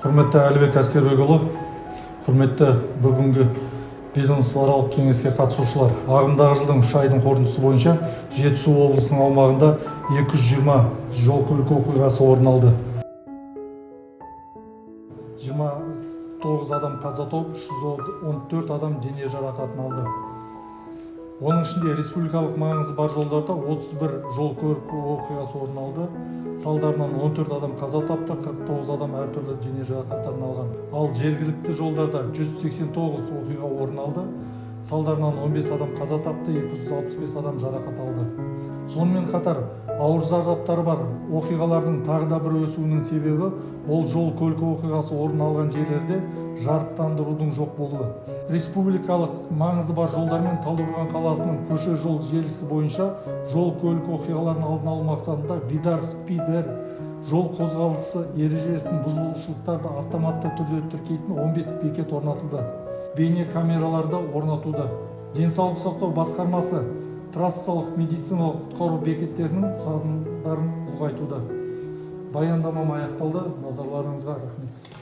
Құрметті Әлібек Әскербекұлы, құрметті бүгінгі ведомствоаралық кеңеске қатысушылар, ағымдағы жылдың 3 айдың қорытындысы бойынша Жетісу облысының аумағында 220 жол-көлік оқиғасы орын алды. 29 адам қаза тауып, 314 адам дене жарақатын алды. Оның ішінде республикалық маңызы бар жолдарда 31 жол-көлік оқиғасы орын алды. Салдарынан 14 адам қаза тапты, 49 адам әртүрлі дене жарақаттарын алған. Ал жергілікті жолдарда 189 оқиға орын алды. Салдарынан 15 адам қаза тапты, 265 адам жарақат алды. Сонымен қатар ауыр зардаптары бар оқиғалардың тағы да бір өсуінің себебі ол жол-көлік оқиғасы орын алған жерлерде жарықтандырудың жоқ болуы. Республикалық маңызы бар жолдар мен Талдықорған қаласының көше жол желісі бойынша жол-көлік оқиғаларын алдын алу мақсатында видар, спидер, жол қозғалысы ережесін бұзушылықтарды автоматты түрде тіркейтін 15 бекет орнатылды. Бейне камераларды орнатуда. Денсаулық сақтау басқармасы трассалық медициналық құтқару бекеттерінің санын ұлғайтуда. Баяндамам аяқталды. Назарларыңызға рахмет.